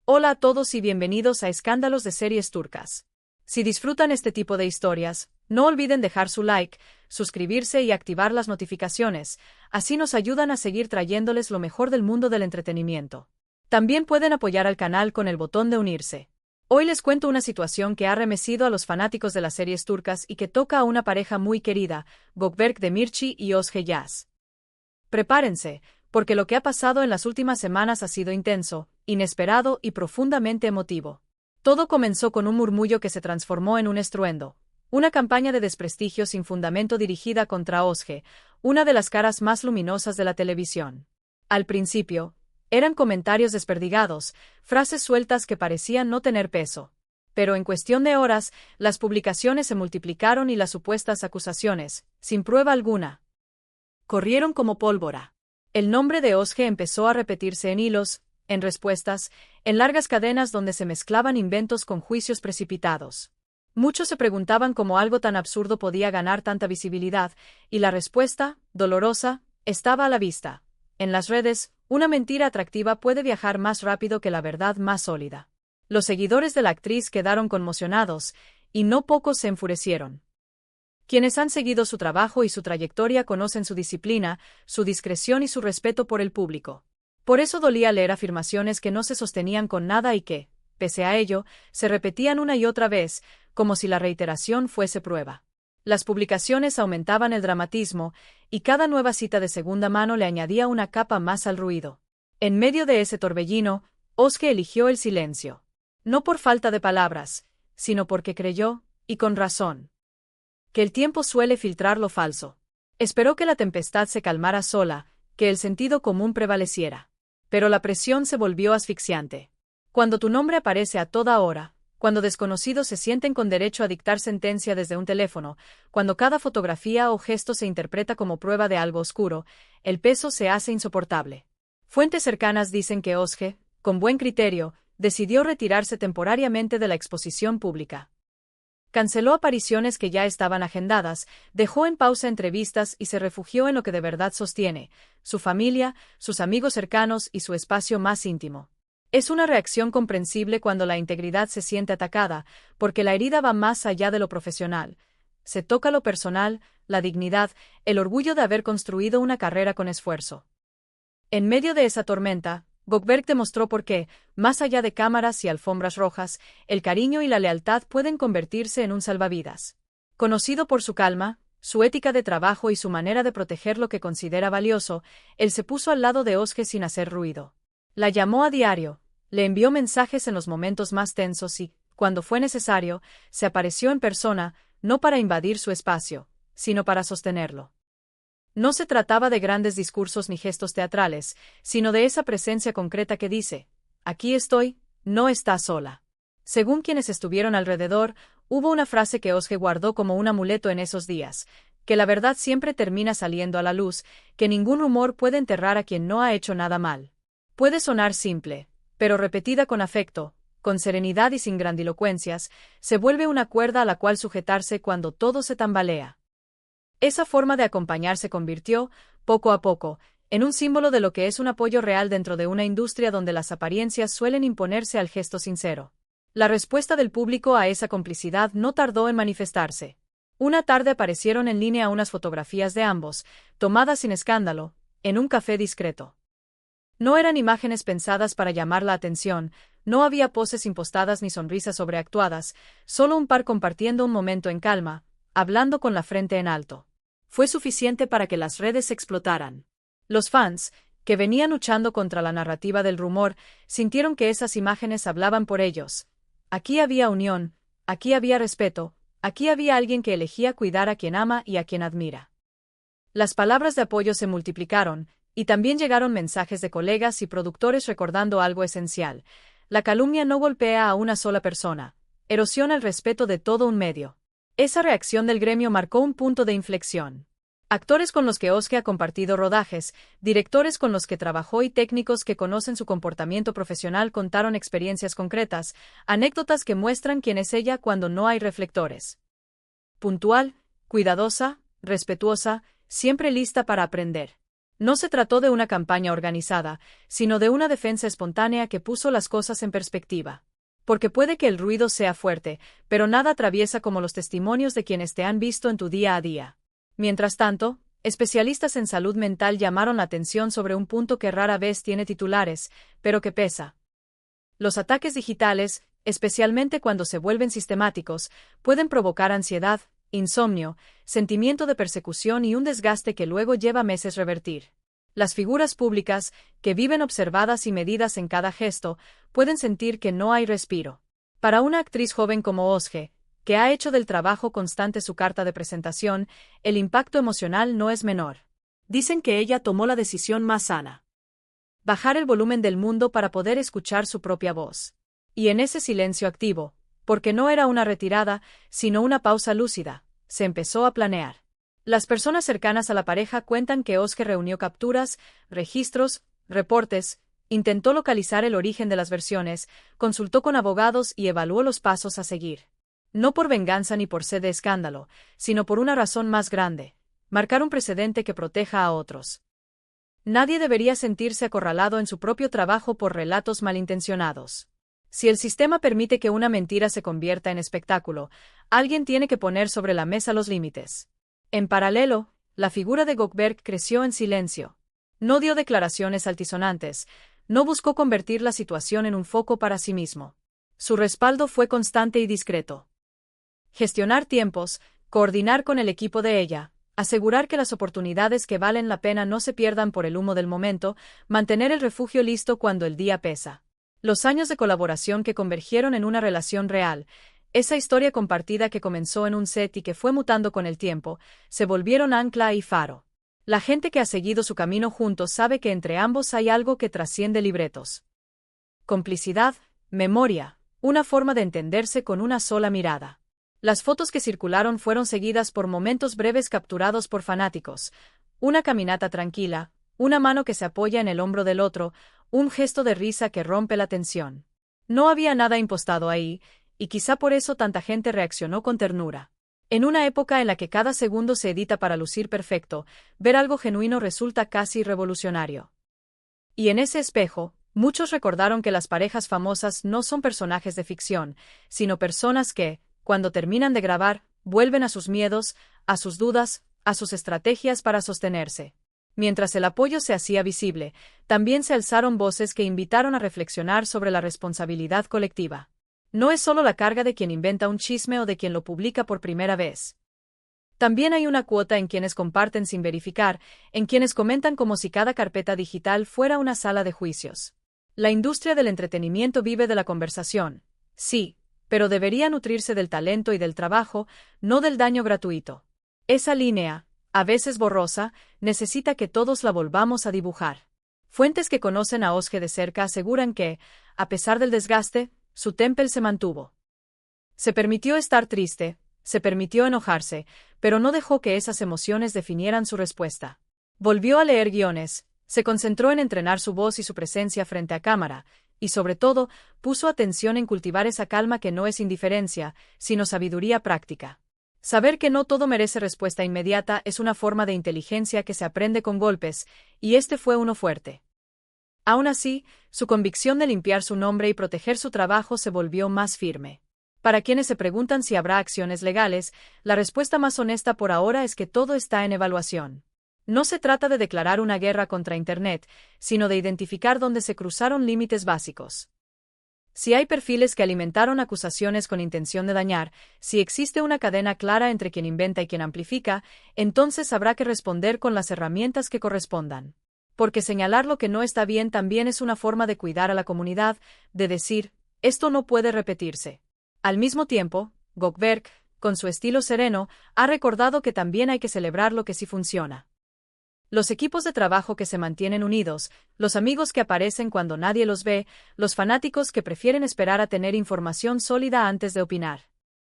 Hola a todos y bienvenidos a Escándalos de Series Turcas. Si disfrutan este tipo de historias, no olviden dejar su like, suscribirse y activar las notificaciones, así nos ayudan a seguir trayéndoles lo mejor del mundo del entretenimiento. También pueden apoyar al canal con el botón de unirse. Hoy les cuento una situación que ha remecido a los fanáticos de las series turcas y que toca a una pareja muy querida, Gökberk Demirci y Özge Yaz. Prepárense, porque lo que ha pasado en las últimas semanas ha sido intenso, inesperado y profundamente emotivo. Todo comenzó con un murmullo que se transformó en un estruendo, una campaña de desprestigio sin fundamento dirigida contra Özge, una de las caras más luminosas de la televisión. Al principio, eran comentarios desperdigados, frases sueltas que parecían no tener peso. Pero en cuestión de horas, las publicaciones se multiplicaron y las supuestas acusaciones, sin prueba alguna, corrieron como pólvora. El nombre de Özge empezó a repetirse en hilos, en respuestas, en largas cadenas donde se mezclaban inventos con juicios precipitados. Muchos se preguntaban cómo algo tan absurdo podía ganar tanta visibilidad, y la respuesta, dolorosa, estaba a la vista. En las redes, una mentira atractiva puede viajar más rápido que la verdad más sólida. Los seguidores de la actriz quedaron conmocionados, y no pocos se enfurecieron. Quienes han seguido su trabajo y su trayectoria conocen su disciplina, su discreción y su respeto por el público. Por eso dolía leer afirmaciones que no se sostenían con nada y que, pese a ello, se repetían una y otra vez, como si la reiteración fuese prueba. Las publicaciones aumentaban el dramatismo, y cada nueva cita de segunda mano le añadía una capa más al ruido. En medio de ese torbellino, Özge eligió el silencio. No por falta de palabras, sino porque creyó, y con razón, que el tiempo suele filtrar lo falso. Esperó que la tempestad se calmara sola, que el sentido común prevaleciera. Pero la presión se volvió asfixiante. Cuando tu nombre aparece a toda hora, cuando desconocidos se sienten con derecho a dictar sentencia desde un teléfono, cuando cada fotografía o gesto se interpreta como prueba de algo oscuro, el peso se hace insoportable. Fuentes cercanas dicen que Özge, con buen criterio, decidió retirarse temporariamente de la exposición pública. Canceló apariciones que ya estaban agendadas, dejó en pausa entrevistas y se refugió en lo que de verdad sostiene, su familia, sus amigos cercanos y su espacio más íntimo. Es una reacción comprensible cuando la integridad se siente atacada, porque la herida va más allá de lo profesional. Se toca lo personal, la dignidad, el orgullo de haber construido una carrera con esfuerzo. En medio de esa tormenta, Gökberk demostró por qué, más allá de cámaras y alfombras rojas, el cariño y la lealtad pueden convertirse en un salvavidas. Conocido por su calma, su ética de trabajo y su manera de proteger lo que considera valioso, él se puso al lado de Özge sin hacer ruido. La llamó a diario, le envió mensajes en los momentos más tensos y, cuando fue necesario, se apareció en persona, no para invadir su espacio, sino para sostenerlo. No se trataba de grandes discursos ni gestos teatrales, sino de esa presencia concreta que dice: aquí estoy, no estás sola. Según quienes estuvieron alrededor, hubo una frase que Özge guardó como un amuleto en esos días, que la verdad siempre termina saliendo a la luz, que ningún rumor puede enterrar a quien no ha hecho nada mal. Puede sonar simple, pero repetida con afecto, con serenidad y sin grandilocuencias, se vuelve una cuerda a la cual sujetarse cuando todo se tambalea. Esa forma de acompañar se convirtió, poco a poco, en un símbolo de lo que es un apoyo real dentro de una industria donde las apariencias suelen imponerse al gesto sincero. La respuesta del público a esa complicidad no tardó en manifestarse. Una tarde aparecieron en línea unas fotografías de ambos, tomadas sin escándalo, en un café discreto. No eran imágenes pensadas para llamar la atención, no había poses impostadas ni sonrisas sobreactuadas, solo un par compartiendo un momento en calma, hablando con la frente en alto. Fue suficiente para que las redes explotaran. Los fans, que venían luchando contra la narrativa del rumor, sintieron que esas imágenes hablaban por ellos. Aquí había unión, aquí había respeto, aquí había alguien que elegía cuidar a quien ama y a quien admira. Las palabras de apoyo se multiplicaron, y también llegaron mensajes de colegas y productores recordando algo esencial: la calumnia no golpea a una sola persona, erosiona el respeto de todo un medio. Esa reacción del gremio marcó un punto de inflexión. Actores con los que Özge ha compartido rodajes, directores con los que trabajó y técnicos que conocen su comportamiento profesional contaron experiencias concretas, anécdotas que muestran quién es ella cuando no hay reflectores. Puntual, cuidadosa, respetuosa, siempre lista para aprender. No se trató de una campaña organizada, sino de una defensa espontánea que puso las cosas en perspectiva. Porque puede que el ruido sea fuerte, pero nada atraviesa como los testimonios de quienes te han visto en tu día a día. Mientras tanto, especialistas en salud mental llamaron la atención sobre un punto que rara vez tiene titulares, pero que pesa. Los ataques digitales, especialmente cuando se vuelven sistemáticos, pueden provocar ansiedad, insomnio, sentimiento de persecución y un desgaste que luego lleva meses revertir. Las figuras públicas, que viven observadas y medidas en cada gesto, pueden sentir que no hay respiro. Para una actriz joven como Ozge, que ha hecho del trabajo constante su carta de presentación, el impacto emocional no es menor. Dicen que ella tomó la decisión más sana: bajar el volumen del mundo para poder escuchar su propia voz. Y en ese silencio activo, porque no era una retirada, sino una pausa lúcida, se empezó a planear. Las personas cercanas a la pareja cuentan que Ozge reunió capturas, registros, reportes, intentó localizar el origen de las versiones, consultó con abogados y evaluó los pasos a seguir. No por venganza ni por sed de escándalo, sino por una razón más grande: marcar un precedente que proteja a otros. Nadie debería sentirse acorralado en su propio trabajo por relatos malintencionados. Si el sistema permite que una mentira se convierta en espectáculo, alguien tiene que poner sobre la mesa los límites. En paralelo, la figura de Goldberg creció en silencio. No dio declaraciones altisonantes, no buscó convertir la situación en un foco para sí mismo. Su respaldo fue constante y discreto. Gestionar tiempos, coordinar con el equipo de ella, asegurar que las oportunidades que valen la pena no se pierdan por el humo del momento, mantener el refugio listo cuando el día pesa. Los años de colaboración que convergieron en una relación real, esa historia compartida que comenzó en un set y que fue mutando con el tiempo, se volvieron ancla y faro. La gente que ha seguido su camino juntos sabe que entre ambos hay algo que trasciende libretos. Complicidad, memoria, una forma de entenderse con una sola mirada. Las fotos que circularon fueron seguidas por momentos breves capturados por fanáticos: una caminata tranquila, una mano que se apoya en el hombro del otro, un gesto de risa que rompe la tensión. No había nada impostado ahí, y quizá por eso tanta gente reaccionó con ternura. En una época en la que cada segundo se edita para lucir perfecto, ver algo genuino resulta casi revolucionario. Y en ese espejo, muchos recordaron que las parejas famosas no son personajes de ficción, sino personas que, cuando terminan de grabar, vuelven a sus miedos, a sus dudas, a sus estrategias para sostenerse. Mientras el apoyo se hacía visible, también se alzaron voces que invitaron a reflexionar sobre la responsabilidad colectiva. No es solo la carga de quien inventa un chisme o de quien lo publica por primera vez. También hay una cuota en quienes comparten sin verificar, en quienes comentan como si cada carpeta digital fuera una sala de juicios. La industria del entretenimiento vive de la conversación, sí, pero debería nutrirse del talento y del trabajo, no del daño gratuito. Esa línea, a veces borrosa, necesita que todos la volvamos a dibujar. Fuentes que conocen a Ozge de cerca aseguran que, a pesar del desgaste, su temple se mantuvo. Se permitió estar triste, se permitió enojarse, pero no dejó que esas emociones definieran su respuesta. Volvió a leer guiones, se concentró en entrenar su voz y su presencia frente a cámara, y sobre todo, puso atención en cultivar esa calma que no es indiferencia, sino sabiduría práctica. Saber que no todo merece respuesta inmediata es una forma de inteligencia que se aprende con golpes, y este fue uno fuerte. Aún así, su convicción de limpiar su nombre y proteger su trabajo se volvió más firme. Para quienes se preguntan si habrá acciones legales, la respuesta más honesta por ahora es que todo está en evaluación. No se trata de declarar una guerra contra Internet, sino de identificar dónde se cruzaron límites básicos. Si hay perfiles que alimentaron acusaciones con intención de dañar, si existe una cadena clara entre quien inventa y quien amplifica, entonces habrá que responder con las herramientas que correspondan. Porque señalar lo que no está bien también es una forma de cuidar a la comunidad, de decir, esto no puede repetirse. Al mismo tiempo, Goldberg, con su estilo sereno, ha recordado que también hay que celebrar lo que sí funciona. Los equipos de trabajo que se mantienen unidos, los amigos que aparecen cuando nadie los ve, los fanáticos que prefieren esperar a tener información sólida antes de opinar.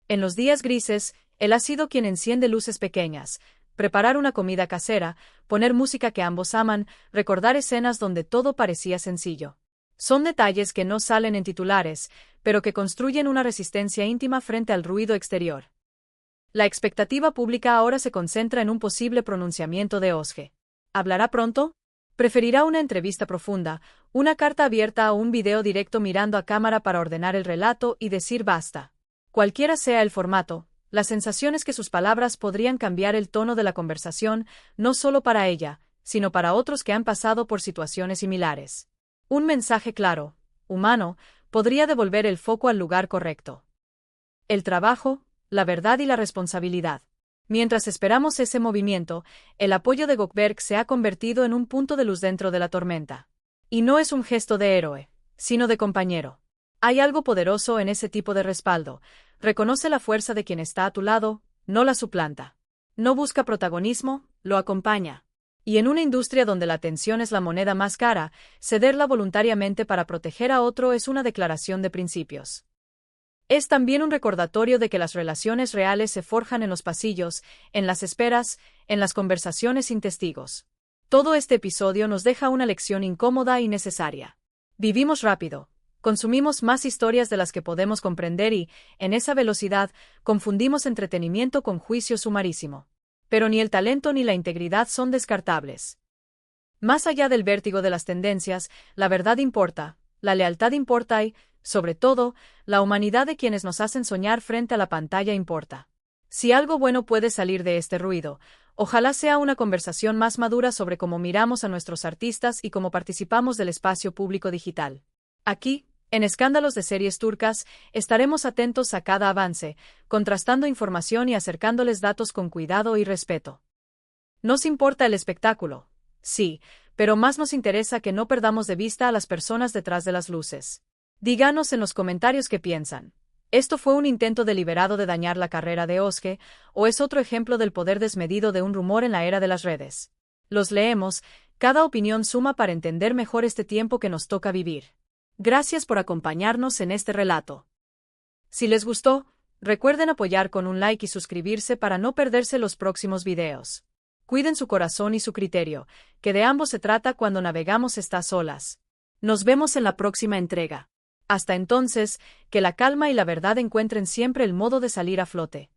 En los días grises, él ha sido quien enciende luces pequeñas, preparar una comida casera, poner música que ambos aman, recordar escenas donde todo parecía sencillo. Son detalles que no salen en titulares, pero que construyen una resistencia íntima frente al ruido exterior. La expectativa pública ahora se concentra en un posible pronunciamiento de Ozge. ¿Hablará pronto? Preferirá una entrevista profunda, una carta abierta o un video directo mirando a cámara para ordenar el relato y decir basta. Cualquiera sea el formato, la sensación es que sus palabras podrían cambiar el tono de la conversación, no solo para ella, sino para otros que han pasado por situaciones similares. Un mensaje claro, humano, podría devolver el foco al lugar correcto. El trabajo, la verdad y la responsabilidad. Mientras esperamos ese movimiento, el apoyo de Gökberg se ha convertido en un punto de luz dentro de la tormenta. Y no es un gesto de héroe, sino de compañero. Hay algo poderoso en ese tipo de respaldo. Reconoce la fuerza de quien está a tu lado, no la suplanta. No busca protagonismo, lo acompaña. Y en una industria donde la atención es la moneda más cara, cederla voluntariamente para proteger a otro es una declaración de principios. Es también un recordatorio de que las relaciones reales se forjan en los pasillos, en las esperas, en las conversaciones sin testigos. Todo este episodio nos deja una lección incómoda y necesaria. Vivimos rápido. Consumimos más historias de las que podemos comprender y, en esa velocidad, confundimos entretenimiento con juicio sumarísimo. Pero ni el talento ni la integridad son descartables. Más allá del vértigo de las tendencias, la verdad importa, la lealtad importa y, sobre todo, la humanidad de quienes nos hacen soñar frente a la pantalla importa. Si algo bueno puede salir de este ruido, ojalá sea una conversación más madura sobre cómo miramos a nuestros artistas y cómo participamos del espacio público digital. Aquí, en Escándalos de Series Turcas, estaremos atentos a cada avance, contrastando información y acercándoles datos con cuidado y respeto. Nos importa el espectáculo, sí, pero más nos interesa que no perdamos de vista a las personas detrás de las luces. Díganos en los comentarios qué piensan. ¿Esto fue un intento deliberado de dañar la carrera de Özge, o es otro ejemplo del poder desmedido de un rumor en la era de las redes? Los leemos, cada opinión suma para entender mejor este tiempo que nos toca vivir. Gracias por acompañarnos en este relato. Si les gustó, recuerden apoyar con un like y suscribirse para no perderse los próximos videos. Cuiden su corazón y su criterio, que de ambos se trata cuando navegamos estas olas. Nos vemos en la próxima entrega. Hasta entonces, que la calma y la verdad encuentren siempre el modo de salir a flote.